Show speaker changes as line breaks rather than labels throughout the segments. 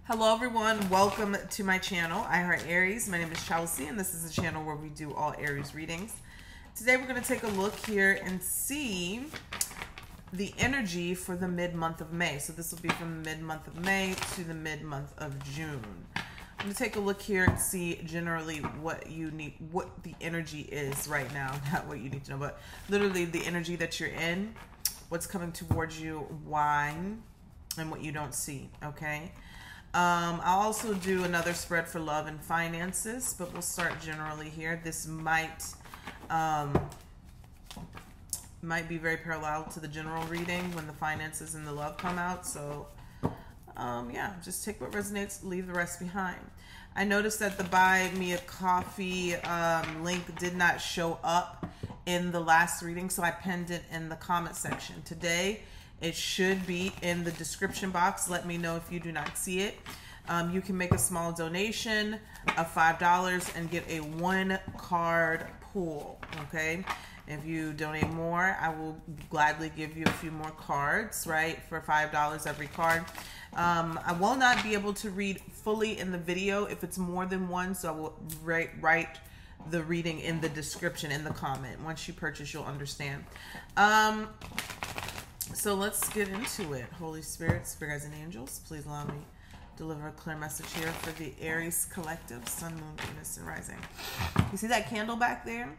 Hello everyone, welcome to my channel, I Heart Aries. My name is Chelsea and this is a channel where we do all Aries readings. Today we're going to take a look here and see the energy for the mid-month of May. So this will be from the mid-month of May to the mid-month of June. I'm going to take a look here and see generally what you need, what the energy is right now. Not what you need to know, but literally the energy that you're in, what's coming towards you, why, and what you don't see, okay? I'll also do another spread for love and finances, but we'll start generally here. This might be very parallel to the general reading when the finances and the love come out. So, yeah, just take what resonates, leave the rest behind. I noticed that the Buy Me a Coffee link did not show up in the last reading, so I pinned it in the comment section. Today, it should be in the description box. Let me know if you do not see it. You can make a small donation of $5 and get a 1-card pool, okay? If you donate more, I will gladly give you a few more cards, right, for $5 every card. I will not be able to read fully in the video if it's more than one, so I will write the reading in the description, in the comment. Once you purchase, you'll understand. So let's get into it. Holy Spirit, Spirit guides and angels, please allow me to deliver a clear message here for the Aries collective, Sun, Moon, Venus, and Rising. You see that candle back there?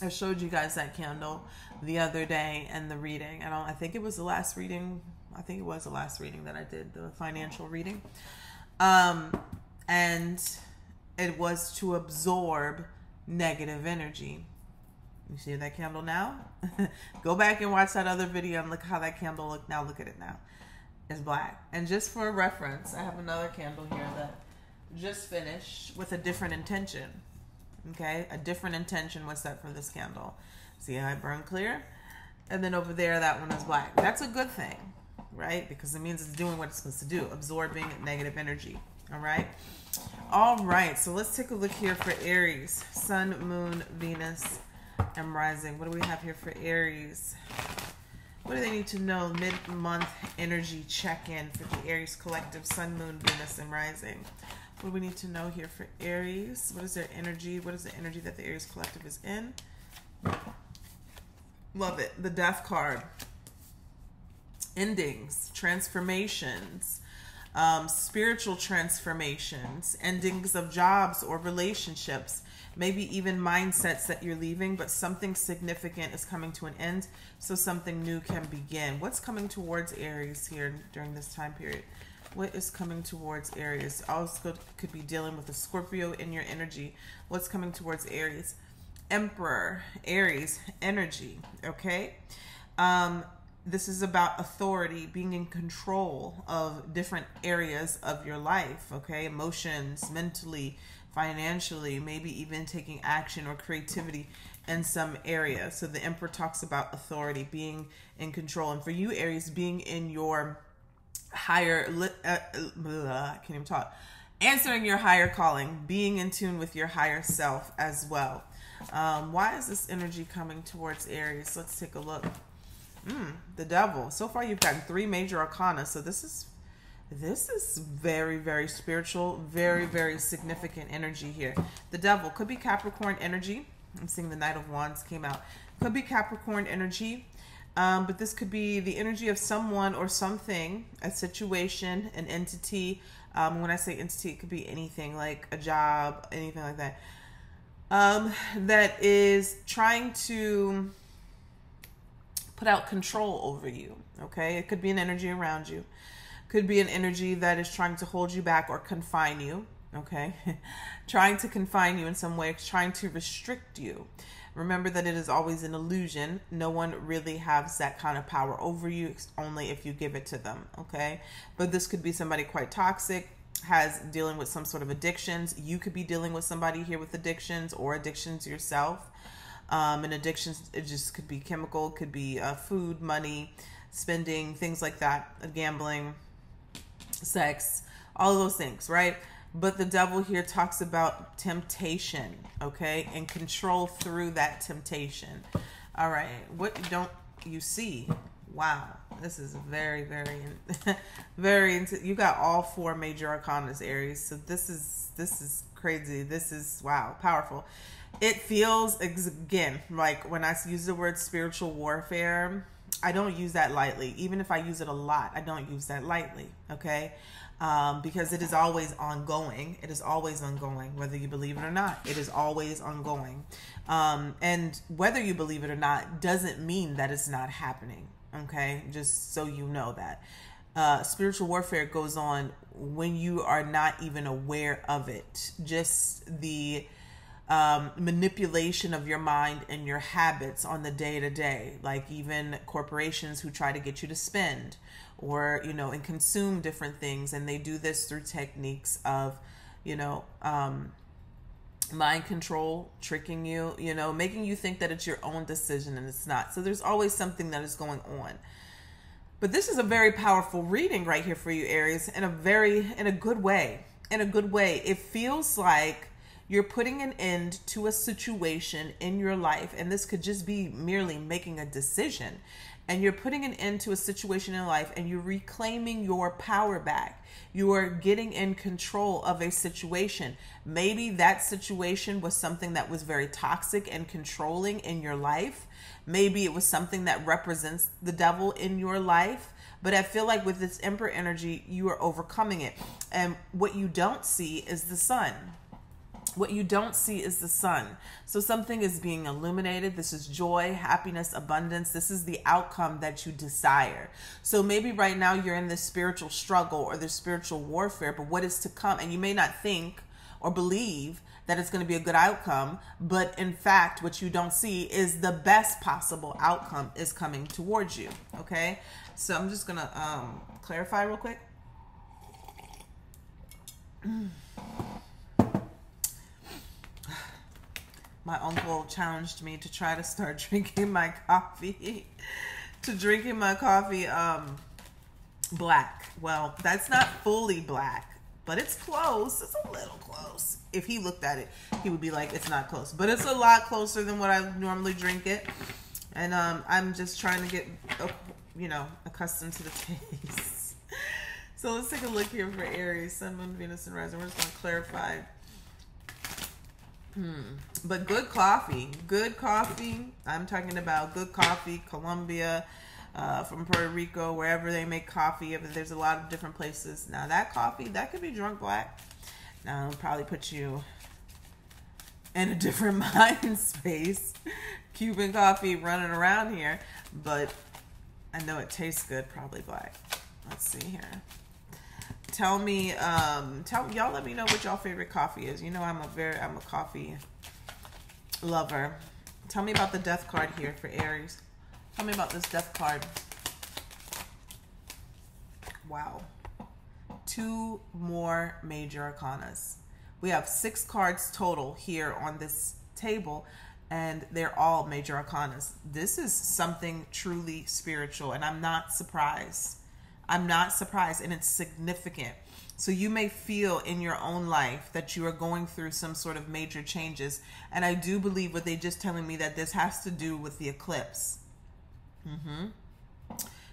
I showed you guys that candle the other day in the reading. I think it was the last reading. I think it was the last reading that I did, the financial reading. And it was to absorb negative energy. You see that candle now? Go back and watch that other video and look how that candle looked now. Look at it now. It's black. And just for reference, I have another candle here that just finished with a different intention. Okay? A different intention was set for this candle. See how it burned clear? And then over there, that one is black. That's a good thing, right? Because it means it's doing what it's supposed to do, absorbing negative energy. All right? All right. So let's take a look here for Aries. Sun, Moon, Venus, and Rising. What do we have here for Aries? What do they need to know? Mid-month energy check-in for the Aries collective, Sun, Moon, Venus, and Rising. What do we need to know here for Aries? What is their energy? What is the energy that the Aries collective is in? Love it. The Death card. Endings, transformations, spiritual transformations, endings of jobs or relationships, maybe even mindsets that you're leaving, but something significant is coming to an end, so something new can begin. What's coming towards Aries here during this time period? What is coming towards Aries? Also could be dealing with a Scorpio in your energy. What's coming towards Aries? Emperor, Aries, energy, okay? This is about authority, being in control of different areas of your life, okay? Emotions, mentally, financially, maybe even taking action or creativity in some area. So the Emperor talks about authority, being in control. And for you, Aries, being in your higher, I can't even talk, answering your higher calling, being in tune with your higher self as well. Why is this energy coming towards Aries? Let's take a look. The Devil. So far, you've gotten 3 major arcana. So this is very, very spiritual, very, very significant energy here. The Devil could be Capricorn energy. I'm seeing the Knight of Wands came out. Could be Capricorn energy, but this could be the energy of someone or something, a situation, an entity. When I say entity, it could be anything like a job, anything like that. That is trying to put out control over you, okay? It could be an energy around you. Could be an energy that is trying to hold you back or confine you, okay? Trying to confine you in some way, trying to restrict you. Remember that it is always an illusion. No one really has that kind of power over you, only if you give it to them, okay? But this could be somebody quite toxic, dealing with some sort of addictions. You could be dealing with somebody here with addictions or addictions yourself. And addictions, it just could be chemical, could be food, money, spending, things like that, gambling, sex, all of those things, right? But the Devil here talks about temptation, okay, and control through that temptation. All right, what don't you see? Wow, This is very, very, very. You got all 4 major arcanas, Aries. So this is crazy. This is wow, powerful. It feels again like when I use the word spiritual warfare, I don't use that lightly. Even if I use it a lot, I don't use that lightly. Okay. Because it is always ongoing. It is always ongoing, whether you believe it or not. It is always ongoing. And whether you believe it or not doesn't mean that it's not happening. Okay, just so you know that. Spiritual warfare goes on when you are not even aware of it. Just the manipulation of your mind and your habits on the day to day, like even corporations who try to get you to spend or, you know, and consume different things. And they do this through techniques of, you know, mind control, tricking you, you know, making you think that it's your own decision and it's not. So there's always something that is going on. But this is a very powerful reading right here for you, Aries, in a good way. In a good way. It feels like you're putting an end to a situation in your life, and this could just be merely making a decision. And you're putting an end to a situation in life, and you're reclaiming your power back. You are getting in control of a situation. Maybe that situation was something that was very toxic and controlling in your life. Maybe it was something that represents the devil in your life. But I feel like with this Emperor energy, you are overcoming it. And what you don't see is the sun. What you don't see is the sun. So something is being illuminated. This is joy, happiness, abundance. This is the outcome that you desire. So maybe right now you're in this spiritual struggle or this spiritual warfare, but what is to come? And you may not think or believe that it's going to be a good outcome, but in fact, what you don't see is the best possible outcome is coming towards you. Okay. So I'm just going to clarify real quick. My uncle challenged me to try to start drinking my coffee, black. Well, that's not fully black, but it's close. It's a little close. If he looked at it, he would be like, it's not close, but it's a lot closer than what I normally drink it. And I'm just trying to get, you know, accustomed to the taste. So let's take a look here for Aries, Sun, Moon, Venus, and Rising. We're just going to clarify. But good coffee. I'm talking about good coffee, Colombia, from Puerto Rico, wherever they make coffee. There's a lot of different places. Now that coffee, that could be drunk black. Now it'll probably put you in a different mind space. Cuban coffee running around here, but I know it tastes good, probably black. Let's see here. Tell me, y'all let me know what y'all favorite coffee is. You know, I'm a coffee lover. Tell me about the death card here for Aries. Tell me about this death card. Wow. 2 more major arcanas. We have 6 cards total here on this table, and they're all major arcanas. This is something truly spiritual, and I'm not surprised. I'm not surprised, and it's significant. So you may feel in your own life that you are going through some sort of major changes. And I do believe what they just telling me that this has to do with the eclipse.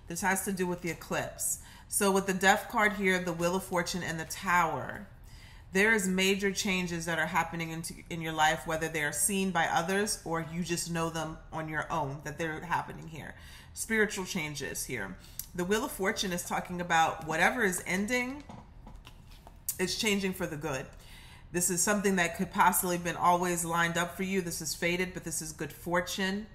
This has to do with the eclipse. So with the Death card here, the Wheel of Fortune and the Tower, there is major changes that are happening in your life, whether they are seen by others or you just know them on your own, that they're happening here. Spiritual changes here. The Wheel of Fortune is talking about whatever is ending, it's changing for the good. This is something that could possibly have been always lined up for you. This is fated, but this is good fortune.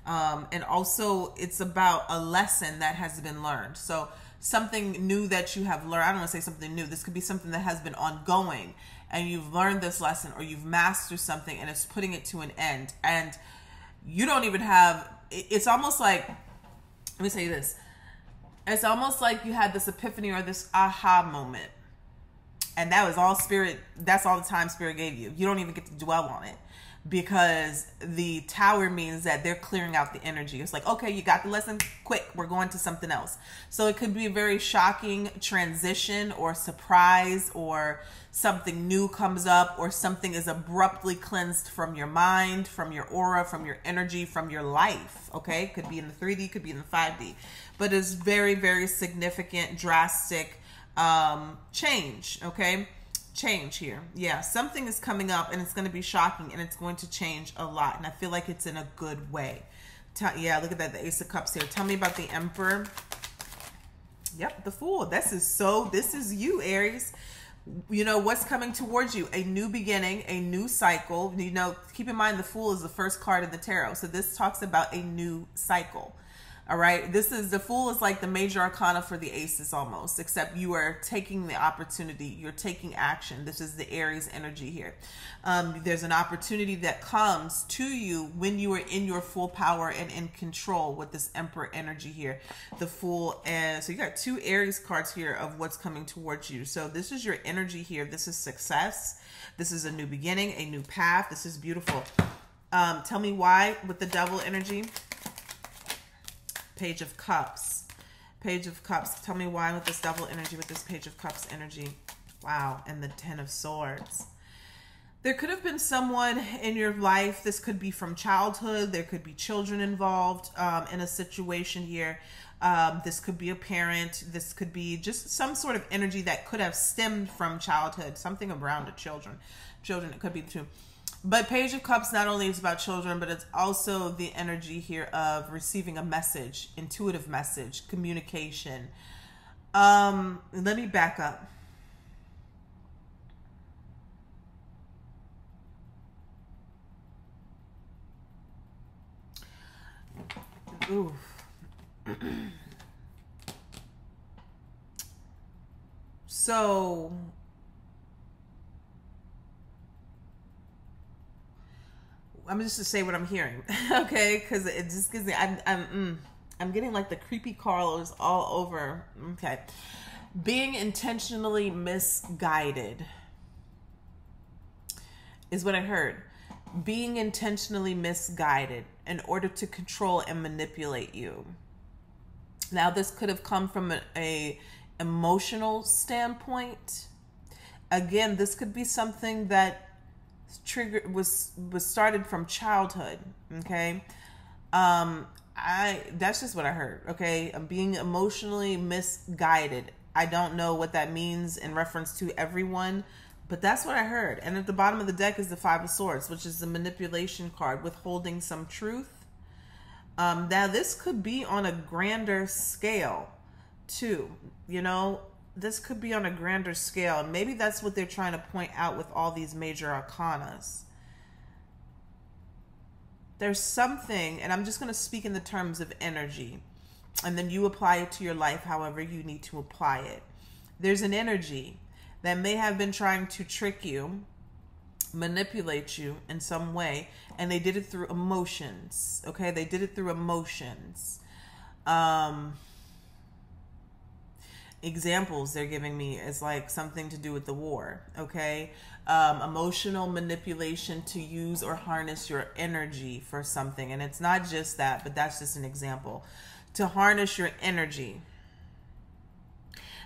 And also it's about a lesson that has been learned. So something new that you have learned. I don't want to say something new. This could be something that has been ongoing and you've learned this lesson or you've mastered something and it's putting it to an end. And you don't even have, it's almost like, let me say this. It's almost like you had this epiphany or this aha moment. And that was all spirit. That's all the time spirit gave you. You don't even get to dwell on it because the Tower means that they're clearing out the energy. It's like, okay, you got the lesson. Quick, we're going to something else. So it could be a very shocking transition or surprise, or something new comes up, or something is abruptly cleansed from your mind, from your aura, from your energy, from your life. Okay. Could be in the 3D, could be in the 5D. but it's very, very significant, drastic change, okay? Change here. Yeah, something is coming up and it's going to be shocking and it's going to change a lot. And I feel like it's in a good way. Yeah, look at that, the Ace of Cups here. Tell me about the Emperor. Yep, the Fool. This is you, Aries. You know, what's coming towards you? A new beginning, a new cycle. You know, keep in mind the Fool is the first card in the tarot. So this talks about a new cycle. All right. The Fool is like the major arcana for the aces almost, except you are taking the opportunity. You're taking action. This is the Aries energy here. There's an opportunity that comes to you when you are in your full power and in control with this Emperor energy here, the Fool. And so you got two Aries cards here of what's coming towards you. So this is your energy here. This is success. This is a new beginning, a new path. This is beautiful. Tell me why with the Devil energy. Page of Cups. Page of Cups. Tell me why with this Devil energy, with this Page of Cups energy. Wow. And the Ten of Swords. There could have been someone in your life. This could be from childhood. There could be children involved in a situation here. This could be a parent. This could be just some sort of energy that could have stemmed from childhood. Something around the children. Children, it could be too. But Page of Cups not only is about children, but it's also the energy here of receiving a message, intuitive message, communication. Let me back up. Ooh. So I'm just to say what I'm hearing, okay? Because it just gives me, I'm getting like the creepy colors all over. Okay, being intentionally misguided is what I heard. Being intentionally misguided in order to control and manipulate you. Now, this could have come from a emotional standpoint. Again, this could be something that was started from childhood. Okay, that's just what I heard. Okay, I'm being emotionally misguided. I don't know what that means in reference to everyone, but that's what I heard. And at the bottom of the deck is the Five of Swords, which is the manipulation card, withholding some truth. Now this could be on a grander scale too. You know, this could be on a grander scale. And maybe that's what they're trying to point out with all these major arcanas. There's something, and I'm just going to speak in the terms of energy, and then you apply it to your life however you need to apply it. There's an energy that may have been trying to trick you, manipulate you in some way, and they did it through emotions. Okay, they did it through emotions. Examples they're giving me is like something to do with the war. Okay, emotional manipulation to use or harness your energy for something. And it's not just that, but that's just an example. To harness your energy.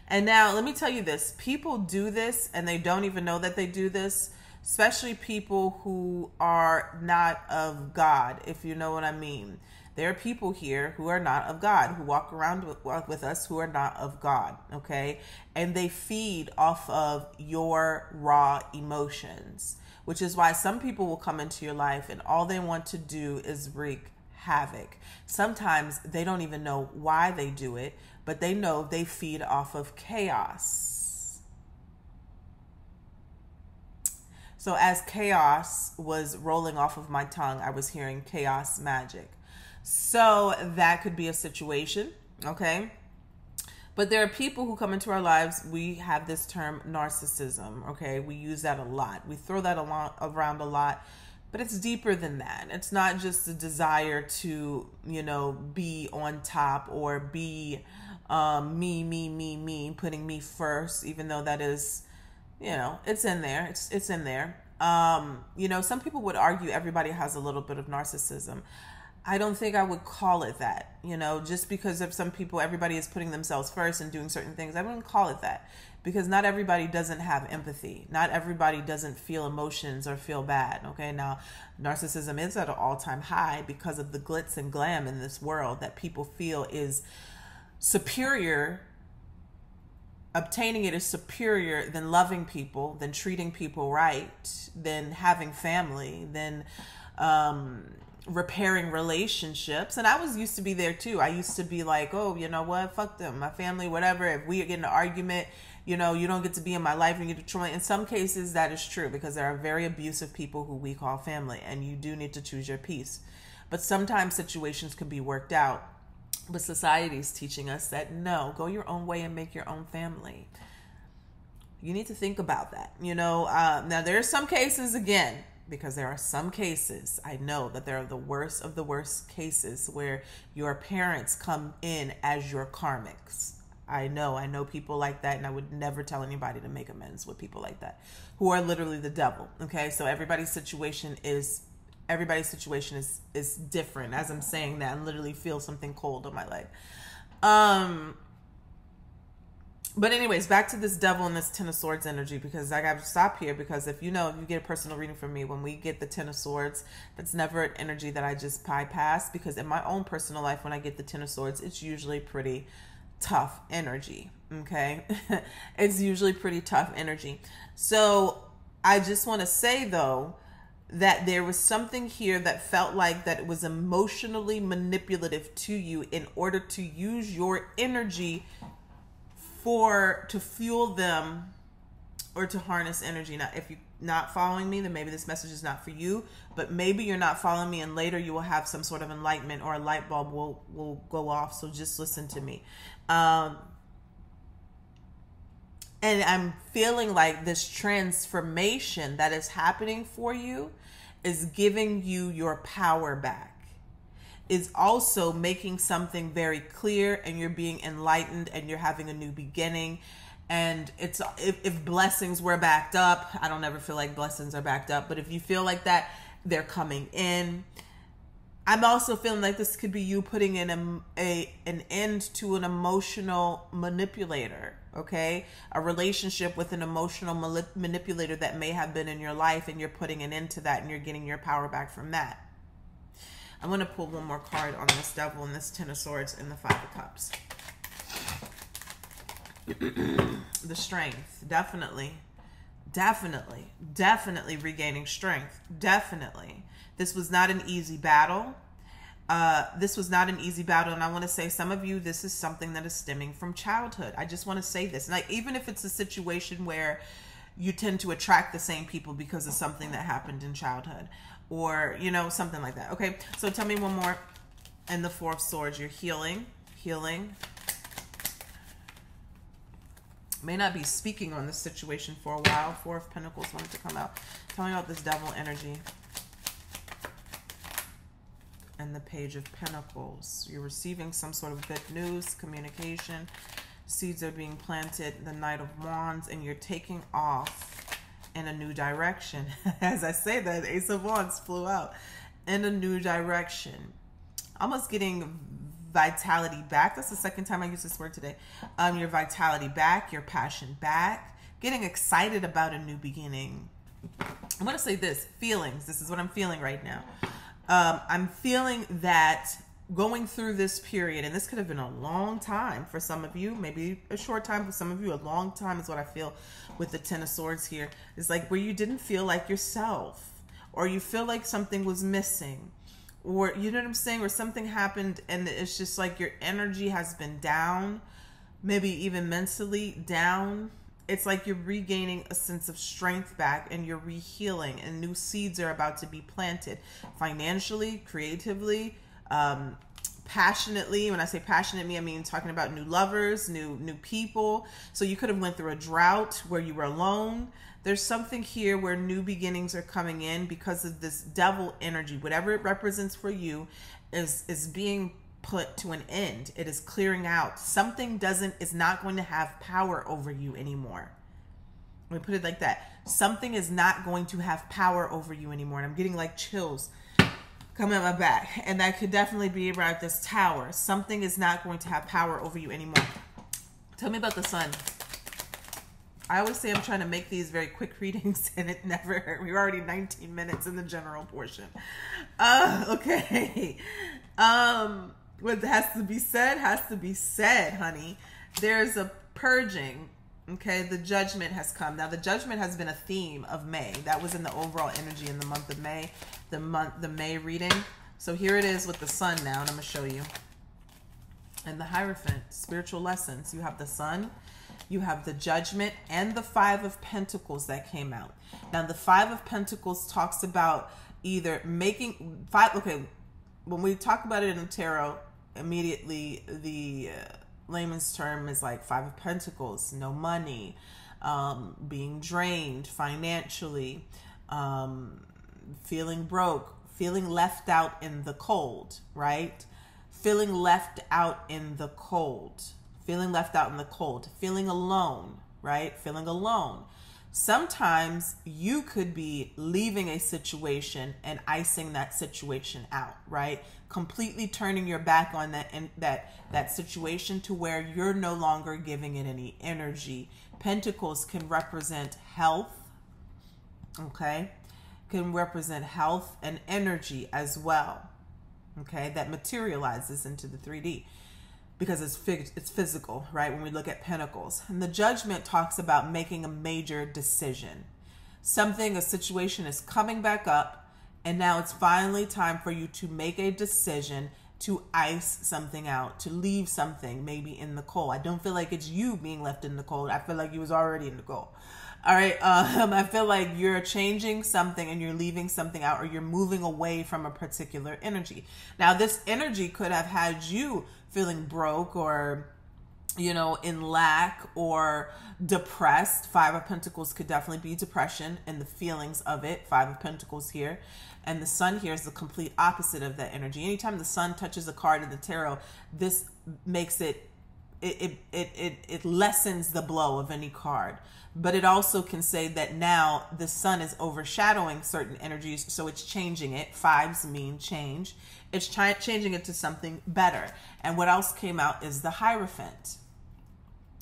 And now let me tell you this, people do this and they don't even know that they do this, especially people who are not of God, if you know what I mean. There are people here who are not of God, who walk around with us who are not of God, okay? And they feed off of your raw emotions, which is why some people will come into your life and all they want to do is wreak havoc. Sometimes they don't even know why they do it, but they know they feed off of chaos. So as chaos was rolling off of my tongue, I was hearing chaos magic. So that could be a situation, okay? But there are people who come into our lives, we have this term narcissism, okay? We use that a lot. We throw that around a lot, but it's deeper than that. It's not just a desire to, you know, be on top or be me, putting me first, even though that is, you know, it's in there. It's in there. You know, some people would argue everybody has a little bit of narcissism. I don't think I would call it that, you know, just because of some people, everybody is putting themselves first and doing certain things. I wouldn't call it that because not everybody doesn't have empathy. Not everybody doesn't feel emotions or feel bad. Okay. Now, narcissism is at an all-time high because of the glitz and glam in this world that people feel is superior. Obtaining it is superior than loving people, than treating people right, than having family, than repairing relationships. And I was used to be there too. I used to be like, oh, you know what? Fuck them, my family, whatever. If we get in an argument, you know, you don't get to be in my life and you get to try. In some cases, that is true because there are very abusive people who we call family, and you do need to choose your peace. But sometimes situations can be worked out. But society is teaching us that no, go your own way and make your own family. You need to think about that. You know, now there are some cases, again, because there are some cases, I know that there are the worst of the worst cases where your parents come in as your karmics. I know people like that, and I would never tell anybody to make amends with people like that, who are literally the devil. Okay, so everybody's situation is different. As I'm saying that, I literally feel something cold on my leg. But anyways, back to this devil and this Ten of Swords energy, because I got to stop here, because if you get a personal reading from me, when we get the Ten of Swords, that's never an energy that I just bypass, because in my own personal life, when I get the Ten of Swords, it's usually pretty tough energy. Okay. It's usually pretty tough energy. So I just want to say though, that there was something here that felt like that it was emotionally manipulative to you in order to use your energy to fuel them or to harness energy. Now, if you're not following me, then maybe this message is not for you, but maybe you're not following me and later you will have some sort of enlightenment or a light bulb will go off. So just listen to me. And I'm feeling like this transformation that is happening for you is giving you your power back. Is also making something very clear, and you're being enlightened, and you're having a new beginning. And it's if blessings were backed up, I don't ever feel like blessings are backed up, but if you feel like that, they're coming in. I'm also feeling like this could be you putting in an end to an emotional manipulator, okay? A relationship with an emotional manipulator that may have been in your life, and you're putting an end to that, and you're getting your power back from that. I'm going to pull one more card on this devil and this Ten of Swords and the Five of Cups. The strength, definitely regaining strength. Definitely. This was not an easy battle. And I want to say, some of you, this is something that is stemming from childhood. I just want to say this. Like, even if it's a situation where you tend to attract the same people because of something that happened in childhood, or, something like that. Okay. So tell me one more. And the Four of Swords, you're healing. May not be speaking on this situation for a while. Four of Pentacles wanted to come out. Tell me about this devil energy. And the Page of Pentacles. You're receiving some sort of good news, communication. Seeds are being planted. The Knight of Wands. And you're taking off in a new direction. As I say that, Ace of Wands flew out. In a new direction. Almost getting vitality back. That's the second time I used this word today. Your vitality back, your passion back, getting excited about a new beginning. I'm going to say this, feelings. This is what I'm feeling right now. I'm feeling that going through this period, and this could have been a long time for some of you, maybe a short time for some of you, a long time is what I feel with the Ten of Swords here. It's like where you didn't feel like yourself, or you feel like something was missing, or you know what I'm saying, or something happened and it's just like your energy has been down, maybe even mentally down. It's like you're regaining a sense of strength back, and you're rehealing, and new seeds are about to be planted financially, creatively, passionately. When I say passionate, I mean talking about new lovers, new people. So you could have went through a drought where you were alone. There's something here where new beginnings are coming in because of this devil energy. Whatever it represents for you is being put to an end. It is clearing out. Something is not going to have power over you anymore. Let me put it like that. Something is not going to have power over you anymore. And I'm getting like chills coming up my back. And that could definitely be about this Tower. Something is not going to have power over you anymore. Tell me about the Sun. I always say I'm trying to make these very quick readings, and it never, we're already 19 minutes in the general portion. Okay. What has to be said has to be said, honey. There's a purging. Okay, the judgment has come. Now, the judgment has been a theme of May. That was in the overall energy in the month of May, the May reading. So here it is with the sun now, and I'm going to show you. And the Hierophant, spiritual lessons. You have the sun, you have the judgment, and the Five of Pentacles that came out. Now, the Five of Pentacles talks about either making okay, when we talk about it in tarot, immediately the layman's term is like Five of Pentacles, no money, being drained financially, feeling broke, feeling left out in the cold, right? Feeling left out in the cold, feeling left out in the cold, feeling alone, right? Feeling alone. Sometimes you could be leaving a situation and icing that situation out, right? Completely turning your back on that situation to where you're no longer giving it any energy. Pentacles can represent health, okay? Can represent health and energy as well, okay? That materializes into the 3D. Because it's physical, right? When we look at Pentacles. And the Judgment talks about making a major decision. A situation is coming back up, and now it's finally time for you to make a decision to ice something out, to leave something maybe in the cold. I don't feel like it's you being left in the cold. I feel like you was already in the cold. All right. I feel like you're changing something and you're leaving something out, or you're moving away from a particular energy. Now, this energy could have had you feeling broke, or, you know, in lack, or depressed. Five of Pentacles could definitely be depression and the feelings of it. Five of Pentacles here. And the sun here is the complete opposite of that energy. Anytime the sun touches a card in the tarot, this makes it lessens the blow of any card. But it also can say that now the sun is overshadowing certain energies, so it's changing it. Fives mean change. It's changing it to something better. And what else came out is the Hierophant.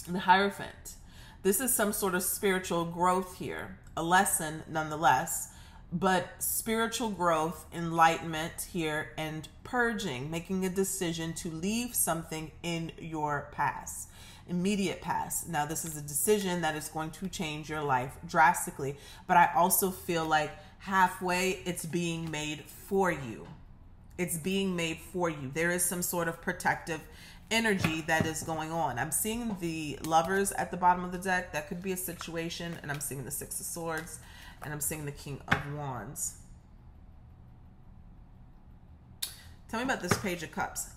The Hierophant. This is some sort of spiritual growth here. A lesson nonetheless. But spiritual growth, enlightenment here, and purging, making a decision to leave something in your past. Immediate past. Now, this is a decision that is going to change your life drastically. But I also feel like halfway it's being made for you. It's being made for you. There is some sort of protective energy that is going on. I'm seeing the Lovers at the bottom of the deck. That could be a situation. And I'm seeing the Six of Swords. And I'm seeing the King of Wands. Tell me about this Page of Cups.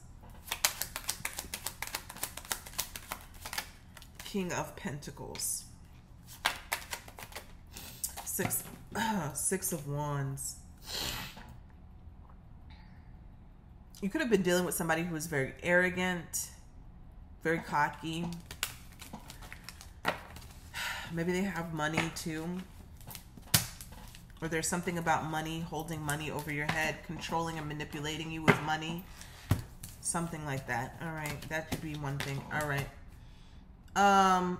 King of Pentacles. Six of Wands. You could have been dealing with somebody who was very arrogant, very cocky. Maybe they have money too. Or there's something about money, holding money over your head, controlling and manipulating you with money. Something like that. All right. That could be one thing. All right. All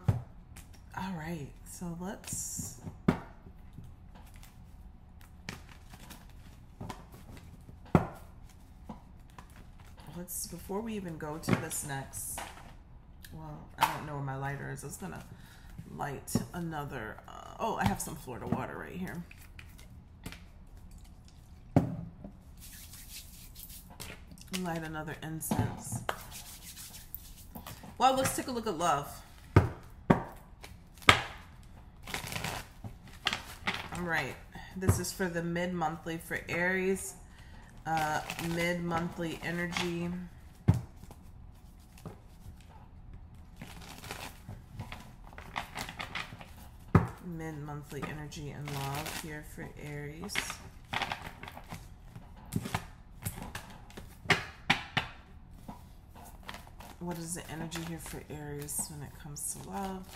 right. So let's... before we even go to this next, well, I don't know where my lighter is. I was gonna light another, oh, I have some Florida water right here. Light another incense. Well, let's take a look at love. All right, this is for the mid-monthly for Aries. Mid-monthly energy. Mid-monthly energy and love here for Aries. What is the energy here for Aries when it comes to love?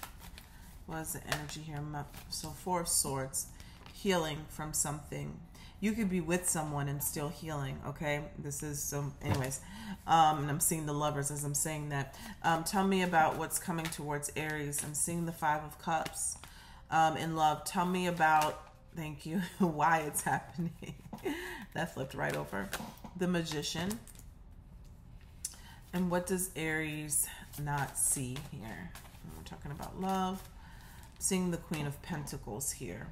What is the energy here? So Four of Swords, healing from something. You could be with someone and still healing, okay? This is so, anyways. And I'm seeing the Lovers as I'm saying that. Tell me about what's coming towards Aries. I'm seeing the Five of Cups in love. Tell me about, thank you, why it's happening. That flipped right over. The Magician. And what does Aries not see here? We're talking about love. Seeing the Queen of Pentacles here.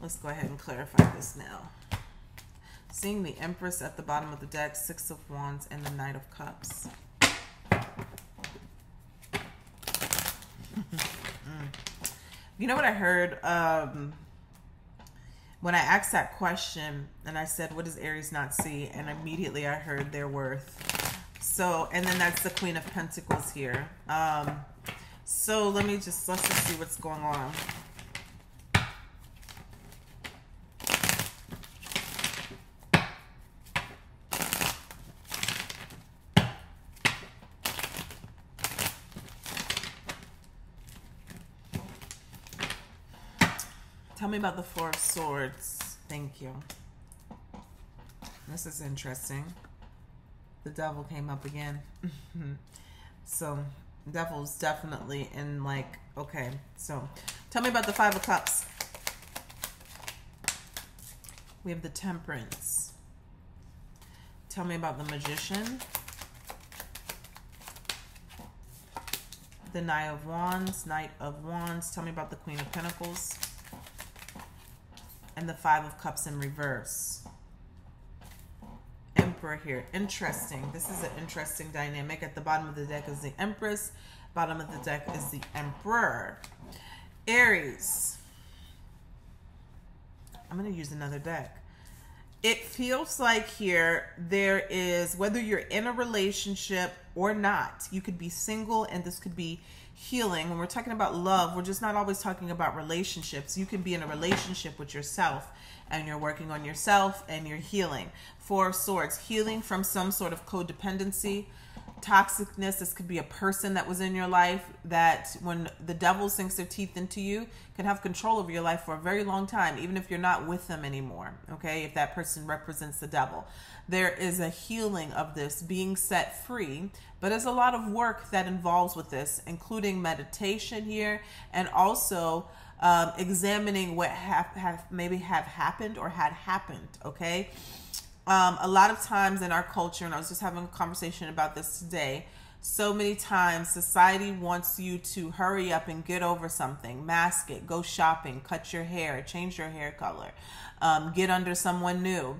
Let's go ahead and clarify this now. Seeing the Empress at the bottom of the deck, Six of Wands, and the Knight of Cups. You know what I heard when I asked that question and I said, what does Aries not see? And immediately I heard their worth. So, and then that's the Queen of Pentacles here. So let's just see what's going on. Tell me about the Four of Swords. Thank you. This is interesting. The Devil came up again. So, Devil's definitely in like, okay. So, tell me about the Five of Cups. We have the Temperance. Tell me about the Magician. The Knight of Wands. Tell me about the Queen of Pentacles. And the Five of Cups in reverse. Emperor here. Interesting. This is an interesting dynamic. At the bottom of the deck is the Empress. Bottom of the deck is the Emperor. Aries. I'm going to use another deck. It feels like here there is, whether you're in a relationship or not, you could be single and this could be healing. When we're talking about love, we're just not always talking about relationships. You can be in a relationship with yourself and you're working on yourself and you're healing. Four of Swords, healing from some sort of codependency, toxicness. This could be a person that was in your life that when the devil sinks their teeth into you can have control over your life for a very long time, even if you're not with them anymore. Okay, if that person represents the devil, there is a healing of this, being set free, but there's a lot of work that involves with this, including meditation here and also examining what maybe have happened or had happened. Okay. A lot of times in our culture, and I was just having a conversation about this today, so many times society wants you to hurry up and get over something, mask it, go shopping, cut your hair, change your hair color, get under someone new.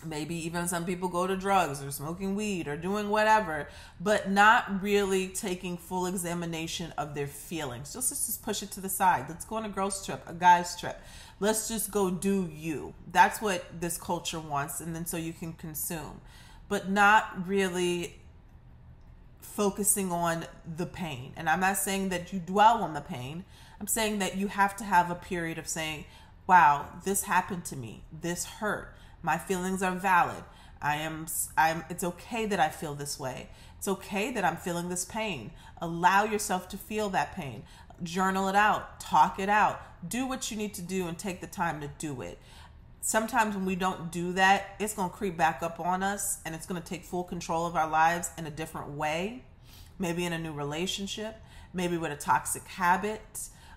Maybe even some people go to drugs or smoking weed or doing whatever, but not really taking full examination of their feelings. Let's just push it to the side. Let's go on a girl's trip, a guy's trip. Let's just go do you. That's what this culture wants, and then so you can consume, but not really focusing on the pain. And I'm not saying that you dwell on the pain. I'm saying that you have to have a period of saying, wow, this happened to me. This hurt. My feelings are valid. It's okay that I feel this way. It's okay that I'm feeling this pain. Allow yourself to feel that pain. Journal it out, talk it out, do what you need to do and take the time to do it. Sometimes when we don't do that, it's going to creep back up on us and it's going to take full control of our lives in a different way. Maybe in a new relationship, maybe with a toxic habit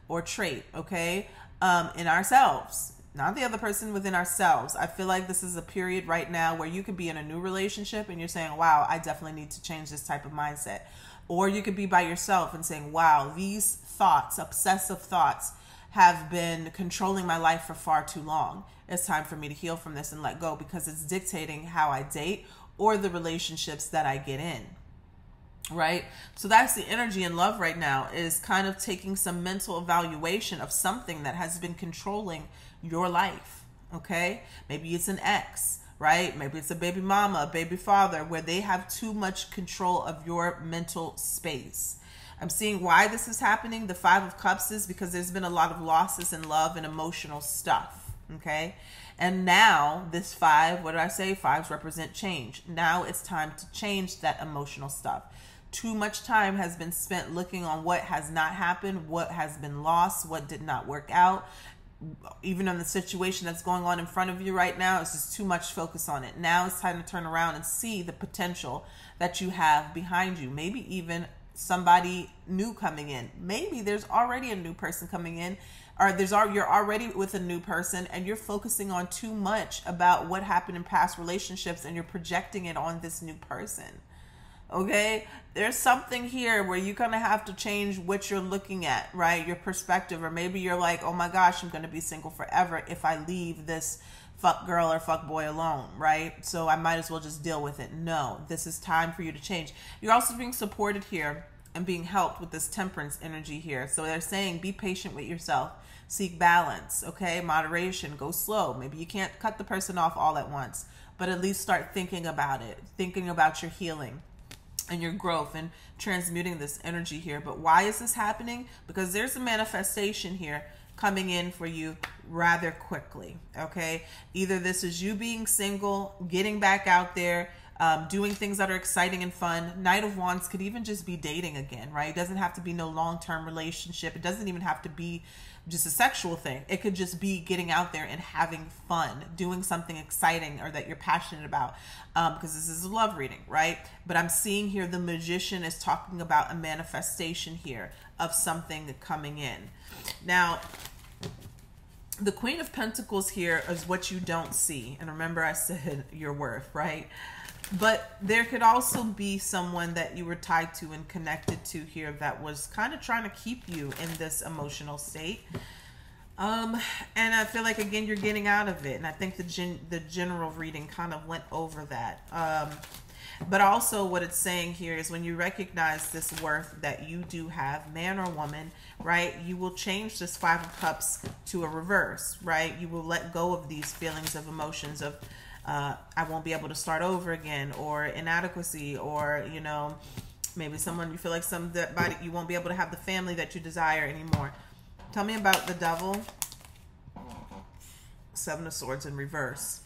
or trait, okay? In ourselves. Not the other person, within ourselves. I feel like this is a period right now where you could be in a new relationship and you're saying, wow, I definitely need to change this type of mindset. Or you could be by yourself and saying, wow, these thoughts, obsessive thoughts, have been controlling my life for far too long. It's time for me to heal from this and let go because it's dictating how I date or the relationships that I get in. Right? So that's the energy in love right now, is kind of taking some mental evaluation of something that has been controlling your life. Okay? Maybe it's an ex, right? Maybe it's a baby mama, a baby father, where they have too much control of your mental space. I'm seeing why this is happening. The Five of Cups is because there's been a lot of losses in love and emotional stuff. Okay? And now this five, what did I say? Fives represent change. Now it's time to change that emotional stuff. Too much time has been spent looking on what has not happened, what has been lost, what did not work out. Even on the situation that's going on in front of you right now, it's just too much focus on it. Now it's time to turn around and see the potential that you have behind you. Maybe even somebody new coming in. Maybe there's already a new person coming in, or you're already with a new person and you're focusing on too much about what happened in past relationships and you're projecting it on this new person. Okay, there's something here where you're gonna have to change what you're looking at, right? Your perspective, or maybe you're like, oh my gosh, I'm gonna be single forever if I leave this fuck girl or fuck boy alone, right? So I might as well just deal with it. No, this is time for you to change. You're also being supported here and being helped with this temperance energy here. So they're saying be patient with yourself. Seek balance, okay? Moderation, go slow. Maybe you can't cut the person off all at once, but at least start thinking about it, thinking about your healing and your growth and transmuting this energy here. But why is this happening? Because there's a manifestation here coming in for you rather quickly, okay? Either this is you being single, getting back out there, doing things that are exciting and fun. Knight of Wands could even just be dating again, right? It doesn't have to be no long-term relationship. It doesn't even have to be just a sexual thing. It could just be getting out there and having fun, doing something exciting or that you're passionate about, because this is a love reading, right? But I'm seeing here the Magician is talking about a manifestation here of something coming in. Now, the Queen of Pentacles here is what you don't see. And remember I said your worth, right? But there could also be someone that you were tied to and connected to here that was kind of trying to keep you in this emotional state. And I feel like, again, you're getting out of it. And I think the general reading kind of went over that. But also what it's saying here is when you recognize this worth that you do have, man or woman, right, you will change this Five of Cups to a reverse, right? You will let go of these feelings of emotions of, I won't be able to start over again, or inadequacy, or, you know, maybe someone you feel like somebody, you won't be able to have the family that you desire anymore. Tell me about the Devil. Seven of Swords in reverse.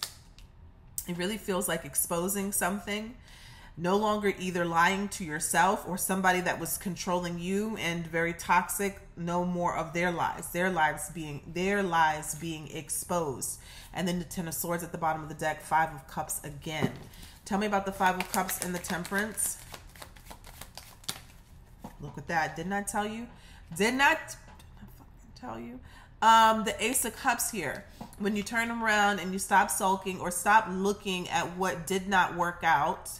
It really feels like exposing something, no longer either lying to yourself or somebody that was controlling you and very toxic. No more of their lies being exposed. And then the Ten of Swords at the bottom of the deck, Five of Cups again. Tell me about the Five of Cups and the Temperance. Look at that. Didn't I tell you? Did not fucking tell you? The Ace of Cups here. When you turn around and you stop sulking or stop looking at what did not work out,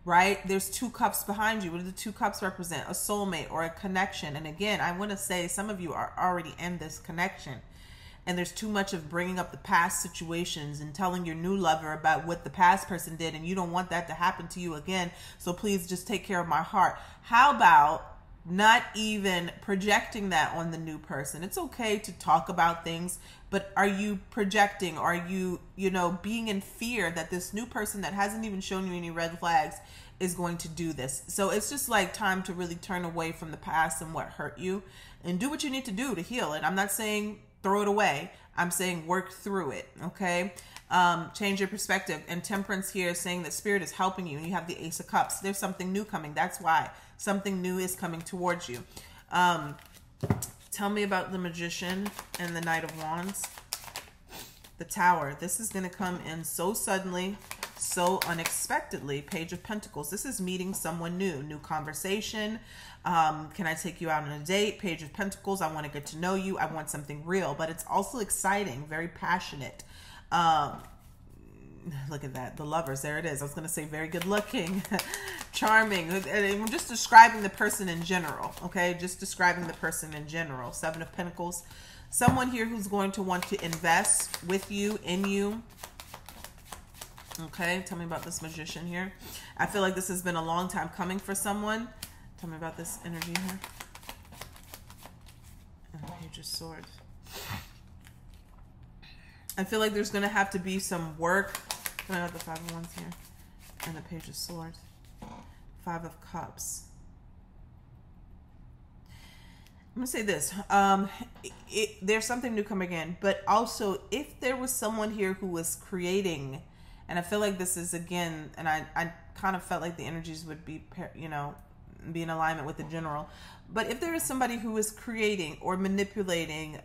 right? There's two cups behind you. What do the two cups represent? A soulmate or a connection. And again, I want to say some of you are already in this connection. And there's too much of bringing up the past situations and telling your new lover about what the past person did. And you don't want that to happen to you again. So please just take care of my heart. How about not even projecting that on the new person? It's okay to talk about things, but are you projecting? Are you, being in fear that this new person that hasn't even shown you any red flags is going to do this? So it's just like time to really turn away from the past and what hurt you and do what you need to do to heal it. I'm not saying throw it away. I'm saying work through it, okay? Change your perspective. And Temperance here is saying that Spirit is helping you. And you have the Ace of Cups. There's something new coming. That's why. Something new is coming towards you. Tell me about the Magician and the Knight of Wands. The Tower. This is going to come in so suddenly, so unexpectedly. Page of Pentacles. This is meeting someone new. New conversation. Can I take you out on a date? Page of Pentacles. I want to get to know you. I want something real. But it's also exciting. Very passionate. Look at that. The Lovers. There it is. I was going to say very good looking. Charming. And I'm just describing the person in general. Okay. Just describing the person in general. Seven of Pentacles. Someone here who's going to want to invest with you, in you. Okay. Tell me about this Magician here. I feel like this has been a long time coming for someone. Tell me about this energy here. And the Page of Swords. I feel like there's going to have to be some work. Tell me about the Five of Wands here. And the Page of Swords. Five of Cups. I'm going to say this. There's something new coming in. But also, if there was someone here who was creating, and I feel like this is, again, and I kind of felt like the energies would be, be in alignment with the general. But if there is somebody who is creating or manipulating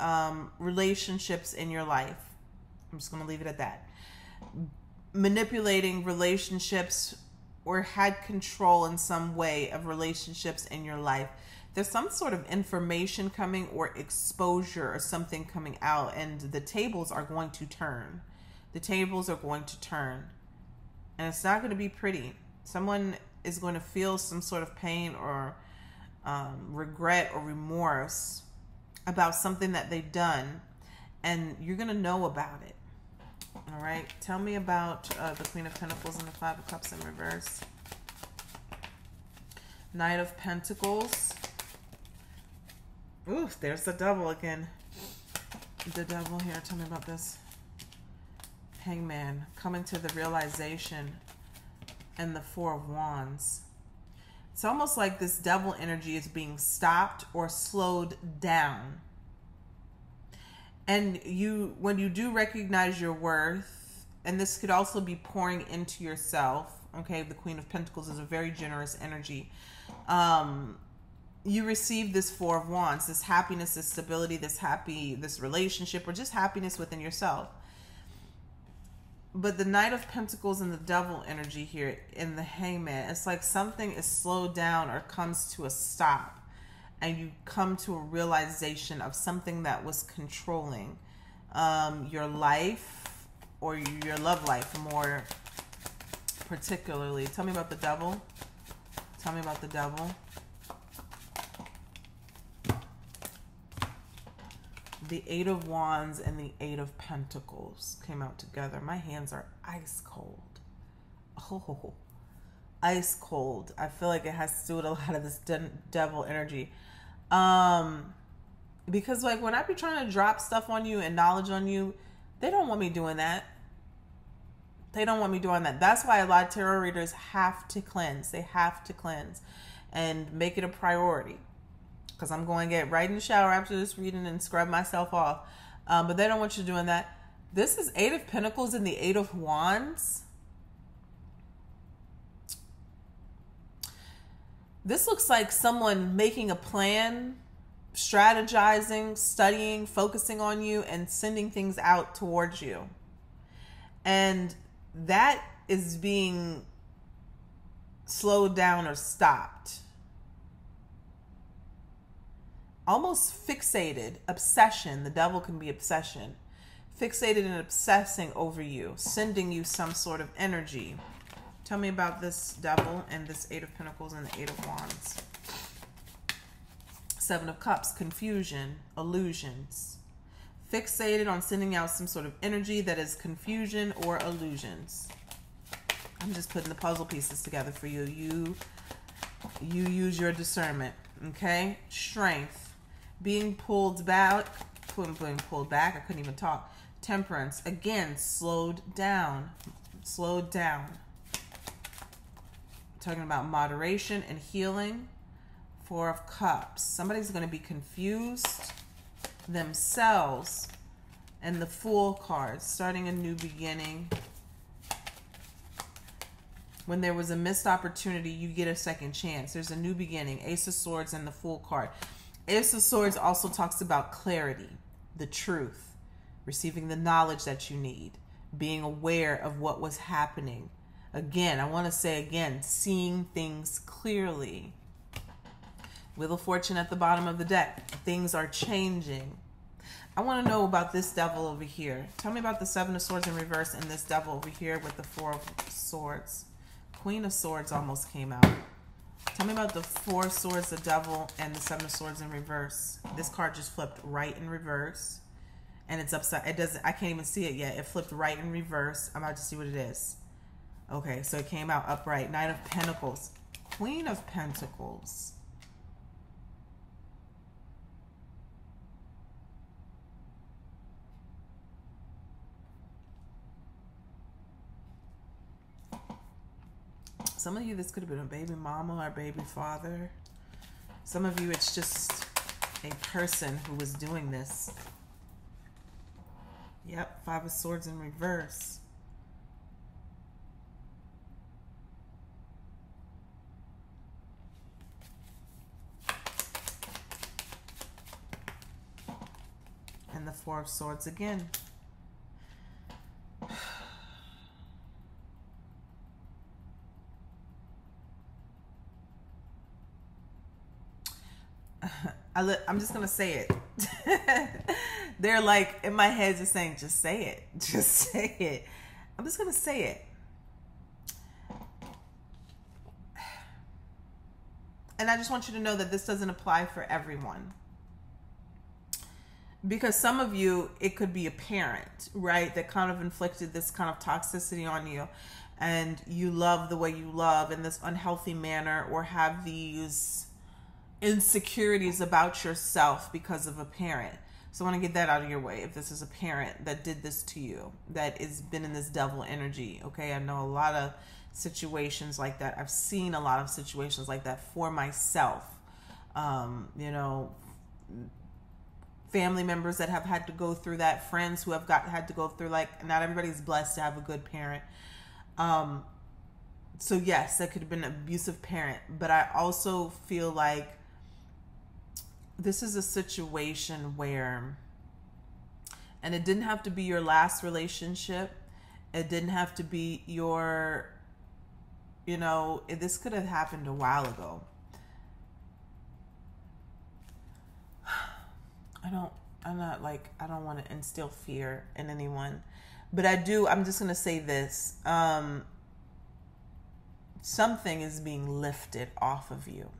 relationships in your life, I'm just going to leave it at that. Manipulating relationships or had control in some way of relationships in your life. There's some sort of information coming or exposure or something coming out, and the tables are going to turn. The tables are going to turn. And it's not going to be pretty. Someone is going to feel some sort of pain or regret or remorse about something that they've done, and you're going to know about it. All right. Tell me about the Queen of Pentacles and the Five of Cups in reverse. Knight of Pentacles. Ooh, there's the Devil again. The Devil here. Tell me about this. Hangman. Coming to the realization. And the Four of Wands. It's almost like this Devil energy is being stopped or slowed down. And when you do recognize your worth, and this could also be pouring into yourself, okay, the Queen of Pentacles is a very generous energy. You receive this Four of Wands, this happiness, this stability, this relationship, or just happiness within yourself. But the Knight of Pentacles and the Devil energy here in the Hangman, it's like something is slowed down or comes to a stop. And you come to a realization of something that was controlling your life or your love life more particularly. Tell me about the Devil. Tell me about the Devil. The Eight of Wands and the Eight of Pentacles came out together. My hands are ice cold. Oh, ice cold. I feel like it has to do with a lot of this Devil energy. Because like when I be trying to drop stuff on you and knowledge on you, they don't want me doing that. They don't want me doing that. That's why a lot of tarot readers have to cleanse. They have to cleanse and make it a priority. Because I'm going to get right in the shower after this reading and scrub myself off. But they don't want you doing that. This is Eight of Pentacles and the Eight of Wands. This looks like someone making a plan, strategizing, studying, focusing on you, and sending things out towards you. And that is being slowed down or stopped. Almost fixated, obsession. The Devil can be obsession. Fixated and obsessing over you, sending you some sort of energy. Tell me about this Devil and this Eight of Pentacles and the Eight of Wands. Seven of Cups, confusion, illusions. Fixated on sending out some sort of energy that is confusion or illusions. I'm just putting the puzzle pieces together for you. You use your discernment, okay? Strength. Being pulled back, being pulled back. I couldn't even talk. Temperance. Again, slowed down. Slowed down. Talking about moderation and healing. Four of Cups. Somebody's going to be confused themselves. And the Fool card. Starting a new beginning. When there was a missed opportunity, you get a second chance. There's a new beginning. Ace of Swords and the Fool card. Ace of Swords also talks about clarity, the truth, receiving the knowledge that you need, being aware of what was happening. Again, I want to say again, seeing things clearly. Wheel of Fortune at the bottom of the deck. Things are changing. I want to know about this Devil over here. Tell me about the Seven of Swords in reverse and this Devil over here with the Four of Swords. Queen of Swords almost came out. Tell me about the Four of Swords, the Devil, and the Seven of Swords in reverse. This card just flipped right in reverse. And it's upside. It doesn't. I can't even see it yet. It flipped right in reverse. I'm about to see what it is. Okay, so it came out upright. Knight of Pentacles. Queen of Pentacles. Some of you, this could have been a baby mama or baby father. Some of you, it's just a person who was doing this. Yep, Five of Swords in reverse. And the Four of Swords again. I'm just going to say it. They're like, in my head, just saying, just say it. Just say it. I'm just going to say it. And I just want you to know that this doesn't apply for everyone. Because some of you, it could be a parent, right, that kind of inflicted this kind of toxicity on you, and you love the way you love in this unhealthy manner, or have these insecurities about yourself because of a parent. So I want to get that out of your way. If this is a parent that did this to you, that has been in this devil energy, okay? I know a lot of situations like that. I've seen a lot of situations like that for myself. You know, family members that have had to go through that, friends who have had to go through, like, not everybody's blessed to have a good parent. So yes, that could have been an abusive parent, but I also feel like this is a situation where, and it didn't have to be your last relationship. It didn't have to be your, you know, this could have happened a while ago. I don't want to instill fear in anyone, but I'm just going to say this. Something is being lifted off of you.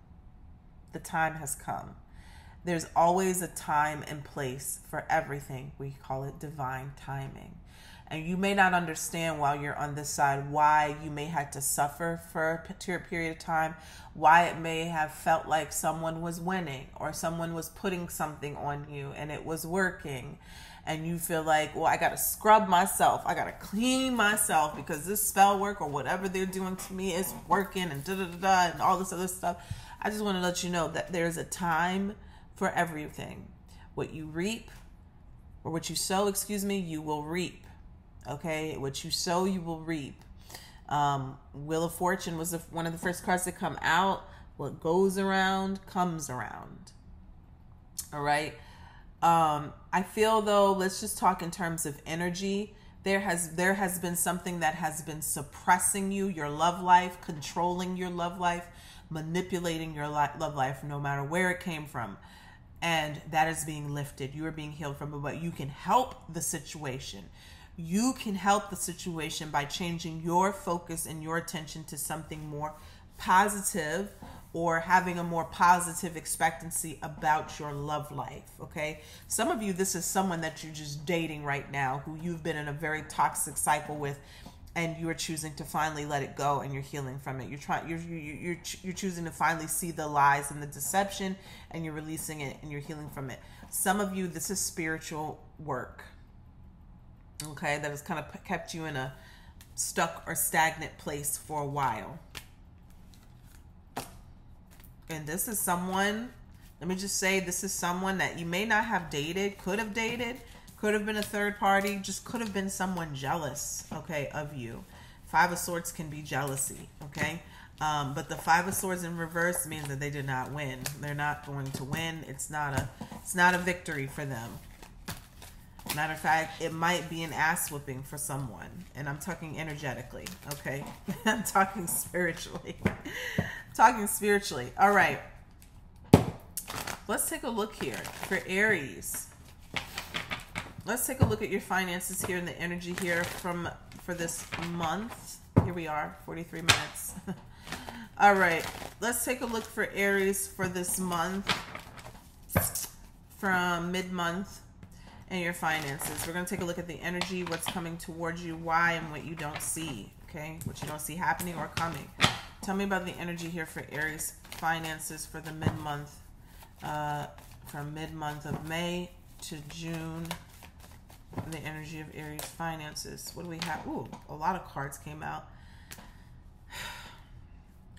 The time has come. There's always a time and place for everything. We call it divine timing. And you may not understand while you're on this side why you may have to suffer for a period of time, why it may have felt like someone was winning or someone was putting something on you and it was working. And you feel like, well, I got to scrub myself. I got to clean myself because this spell work or whatever they're doing to me is working, and da-da-da-da and all this other stuff. I just want to let you know that there's a time for everything. What you reap, or what you sow, you will reap. Okay? What you sow, you will reap. Wheel of Fortune was one of the first cards to come out. What goes around comes around. All right? I feel though, let's just talk in terms of energy. There has been something that has been suppressing you, your love life, controlling your love life, manipulating your love life, no matter where it came from. And that is being lifted. You are being healed from it, but you can help the situation. You can help the situation by changing your focus and your attention to something more positive, or having a more positive expectancy about your love life, okay? Some of you, this is someone that you're just dating right now, who you've been in a very toxic cycle with, and you are choosing to finally let it go, and you're healing from it. You're choosing to finally see the lies and the deception, and you're releasing it, and you're healing from it. Some of you, this is spiritual work, okay? That has kind of kept you in a stuck or stagnant place for a while. And this is someone, let me just say, this is someone that you may not have dated, could have been a third party, just could have been someone jealous, okay, of you. Five of Swords can be jealousy, okay? But the Five of Swords in reverse means that they did not win. They're not going to win. It's not a victory for them. Matter of fact, it might be an ass whooping for someone. And I'm talking energetically, okay? I'm talking spiritually. All right. Let's take a look here for Aries. Let's take a look at your finances here and the energy here for this month. Here we are, 43 minutes. All right. Let's take a look for Aries for this month, from mid-month, and your finances. We're going to take a look at the energy, what's coming towards you, why, and what you don't see, okay? What you don't see happening or coming. Tell me about the energy here for Aries finances for the mid-month, from mid-month of May to June. The energy of Aries finances. What do we have? Ooh, a lot of cards came out.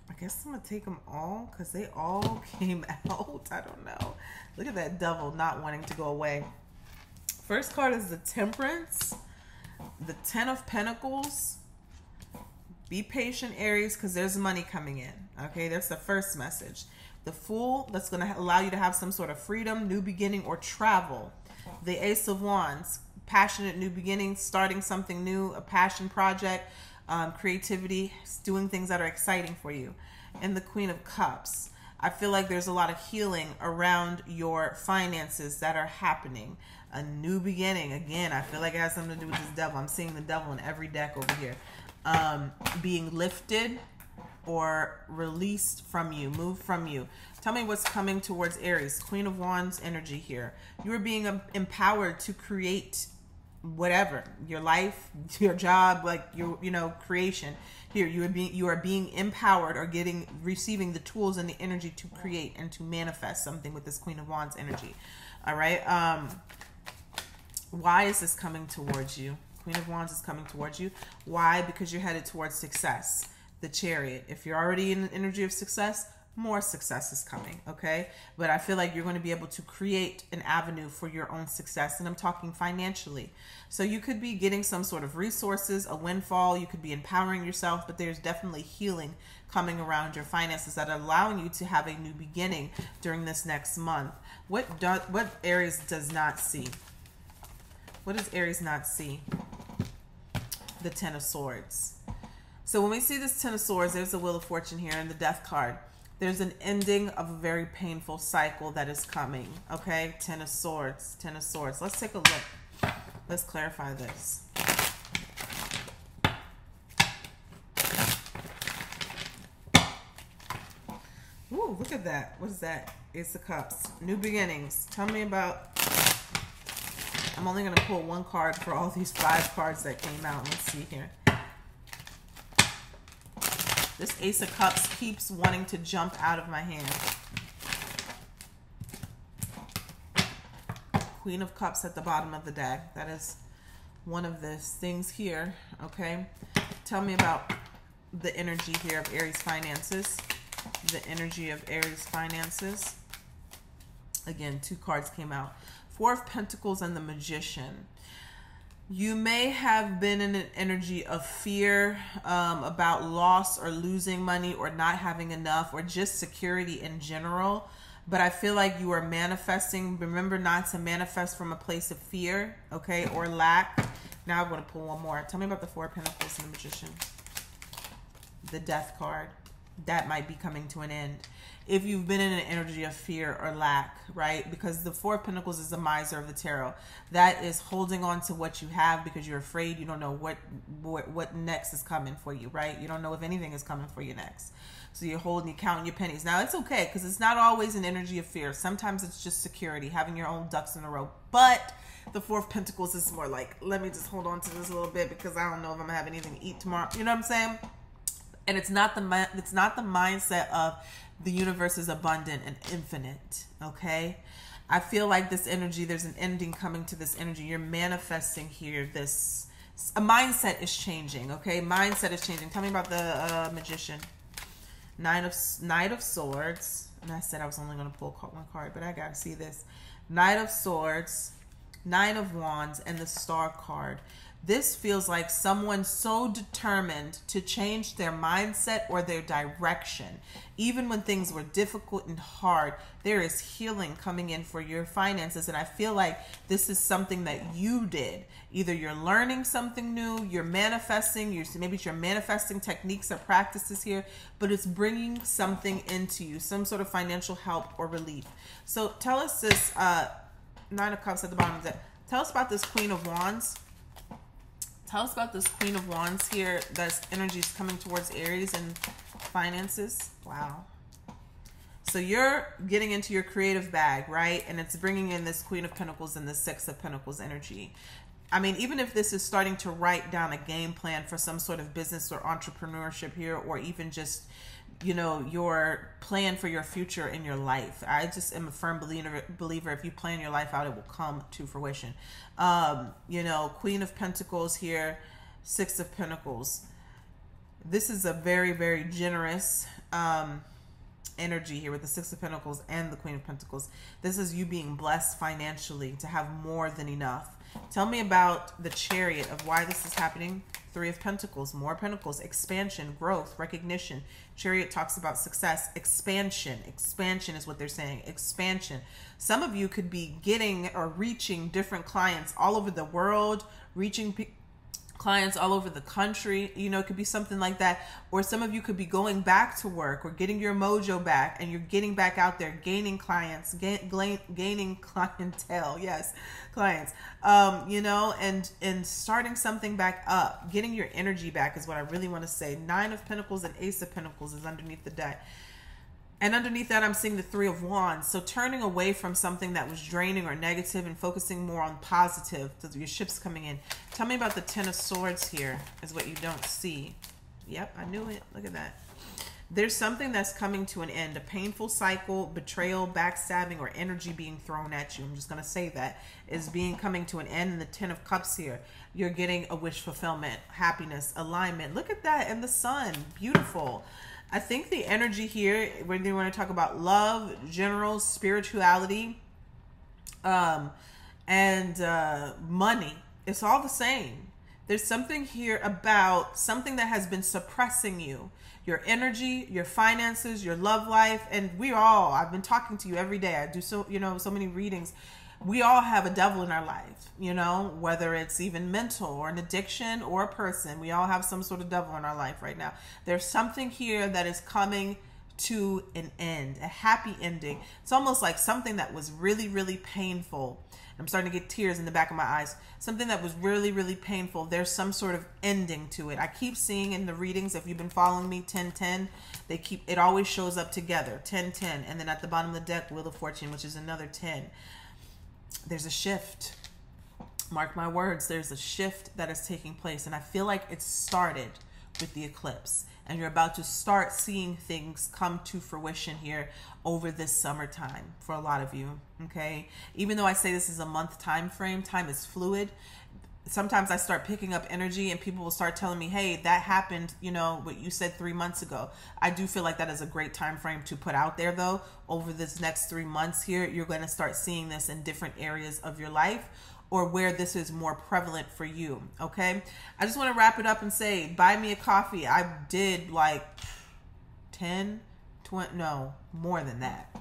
I guess I'm going to take them all because they all came out. I don't know. Look at that devil not wanting to go away. First card is the Temperance, the Ten of Pentacles. Be patient, Aries, because there's money coming in. Okay, that's the first message. The Fool, that's going to allow you to have some sort of freedom, new beginning, or travel. The Ace of Wands, passionate new beginning, starting something new, a passion project, creativity, doing things that are exciting for you. And the Queen of Cups. I feel like there's a lot of healing around your finances that are happening. A new beginning. Again, I feel like it has something to do with this devil. I'm seeing the devil in every deck over here. Being lifted, or released from you, moved from you. Tell me what's coming towards Aries. Queen of Wands energy here. You are being empowered to create whatever, your life, your job, like your, creation. Here, you are being empowered or receiving the tools and the energy to create and to manifest something with this Queen of Wands energy. All right. Why is this coming towards you? Queen of Wands is coming towards you. Why? Because you're headed towards success. The Chariot. If you're already in an energy of success, more success is coming, okay? But I feel like you're going to be able to create an avenue for your own success, and I'm talking financially. So you could be getting some sort of resources, a windfall, you could be empowering yourself, but there's definitely healing coming around your finances that are allowing you to have a new beginning during this next month. What Aries does not see? What does Aries not see? The Ten of Swords. So when we see this Ten of Swords, there's the Wheel of Fortune here and the Death card. There's an ending of a very painful cycle that is coming. Okay, Ten of Swords, Ten of Swords. Let's take a look. Let's clarify this. Ooh, look at that. What is that? Ace of Cups. New beginnings. Tell me about... I'm only going to pull one card for all these 5 cards that came out. Let's see here. This Ace of Cups keeps wanting to jump out of my hand. Queen of Cups at the bottom of the deck. That is one of the things here, okay? Tell me about the energy here of Aries finances. The energy of Aries finances. Again, 2 cards came out. 4 of Pentacles and the Magician. You may have been in an energy of fear about loss or losing money or not having enough or just security in general. But I feel like you are manifesting. Remember not to manifest from a place of fear, okay, or lack. Now I'm going to pull one more. Tell me about the 4 of Pentacles and the Magician. The Death card. That might be coming to an end. If you've been in an energy of fear or lack, right? Because the 4 of Pentacles is the miser of the tarot. That is holding on to what you have because you're afraid. You don't know what next is coming for you, right? You don't know if anything is coming for you next. So you're holding, you're counting your pennies. Now, it's okay because it's not always an energy of fear. Sometimes it's just security, having your own ducks in a row. But the 4 of Pentacles is more like, let me just hold on to this a little bit because I don't know if I'm going to have anything to eat tomorrow. You know what I'm saying? And it's not the mindset of the universe is abundant and infinite, okay? I feel like this energy, there's an ending coming to this energy. You're manifesting here. A mindset is changing, okay? Mindset is changing. Tell me about the Magician. Knight of Swords. And I said I was only going to pull one card, but I got to see this. Knight of Swords, Nine of Wands, and the Star card. This feels like someone so determined to change their mindset or their direction. Even when things were difficult and hard, there is healing coming in for your finances. And I feel like this is something that you did. Either you're learning something new, you're manifesting, maybe you're manifesting techniques or practices here, but it's bringing something into you, some sort of financial help or relief. So tell us this, 9 of Cups at the bottom of that. Tell us about this Queen of Wands. Tell us about this Queen of Wands here. That's energy is coming towards Aries and finances. Wow. So you're getting into your creative bag, right? And it's bringing in this Queen of Pentacles and the 6 of Pentacles energy. I mean, even if this is starting to write down a game plan for some sort of business or entrepreneurship here, or even just, your plan for your future in your life. I just am a firm believer if you plan your life out, it will come to fruition. Queen of Pentacles here, 6 of Pentacles. This is a very, very generous energy here with the 6 of Pentacles and the Queen of Pentacles. This is you being blessed financially to have more than enough. Tell me about the Chariot of why this is happening. 3 of Pentacles, more Pentacles, expansion, growth, recognition. Chariot talks about success, expansion. Expansion is what they're saying, expansion. Some of you could be getting or reaching different clients all over the world, reaching clients all over the country. You know, it could be something like that. Or some of you could be going back to work or getting your mojo back, and you're getting back out there, gaining clients, gaining clientele. Yes, clients. You know, and starting something back up, getting your energy back is what I really want to say. 9 of Pentacles and Ace of Pentacles is underneath the deck. And underneath that, I'm seeing the 3 of Wands. So turning away from something that was draining or negative and focusing more on positive. So your ship's coming in. Tell me about the 10 of Swords here is what you don't see. Yep, I knew it. Look at that. There's something that's coming to an end. A painful cycle, betrayal, backstabbing, or energy being thrown at you. I'm just going to say that is coming to an end. And the 10 of Cups here. You're getting a wish fulfillment, happiness, alignment. Look at that. And the sun. Beautiful. I think the energy here, when you want to talk about love, general spirituality, and money, it's all the same. There's something here about something that has been suppressing you, your energy, your finances, your love life, and I've been talking to you every day. I do so many readings. We all have a devil in our life, you know, whether it's even mental or an addiction or a person. We all have some sort of devil in our life right now. There's something here that is coming to an end, a happy ending. It's almost like something that was really, really painful. I'm starting to get tears in the back of my eyes. Something that was really, really painful. There's some sort of ending to it. I keep seeing in the readings, if you've been following me, 10-10, it always shows up together, 10-10. And then at the bottom of the deck, Wheel of Fortune, which is another 10. There's a shift. Mark my words, there's a shift that is taking place. And I feel like it started with the eclipse. And you're about to start seeing things come to fruition here over this summertime for a lot of you. Okay? Even though I say this is a month time frame, time is fluid. Sometimes I start picking up energy and people will start telling me, hey, that happened, you know, what you said 3 months ago. I do feel like that is a great time frame to put out there, though. Over this next 3 months here, you're going to start seeing this in different areas of your life or where this is more prevalent for you, okay? I just want to wrap it up and say, buy me a coffee. I did like 10, 20, no, more than that.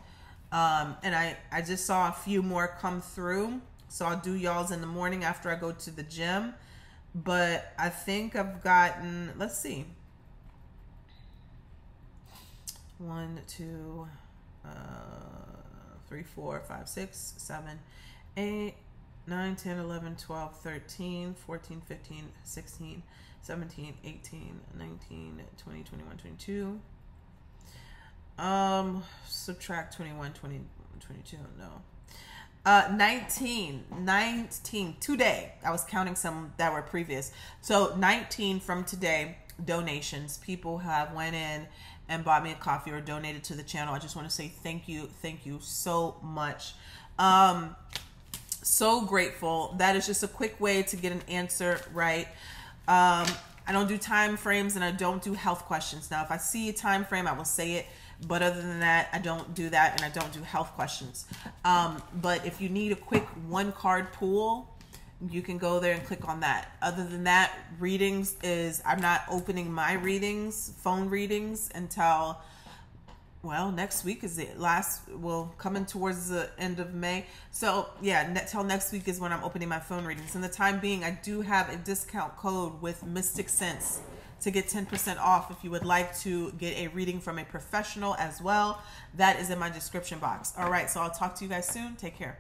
And I just saw a few more come through. So I'll do y'all's in the morning after I go to the gym. But I think I've gotten, let's see. 1, 2, 3, 4, 5, 6, 7, 8, 9, 10, 11, 12, 13, 14, 15, 16, 17, 18, 19, 20, 21, 22. Subtract 21, 20, 22, no. 19 today. I was counting some that were previous. So 19 from today donations. People have went in and bought me a coffee or donated to the channel. I just want to say thank you so much. So grateful. That is just a quick way to get an answer right. I don't do time frames and I don't do health questions. Now, if I see a time frame, I will say it. But other than that, I don't do that, and I don't do health questions. But if you need a quick 1-card pool, you can go there and click on that. Other than that, readings is, I'm not opening my readings, phone readings, until, well, next week is it. Coming towards the end of May. So, yeah, till next week is when I'm opening my phone readings. In the time being, I do have a discount code with Mystic Sense to get 10% off if you would like to get a reading from a professional as well. That is in my description box. All right, so I'll talk to you guys soon. Take care.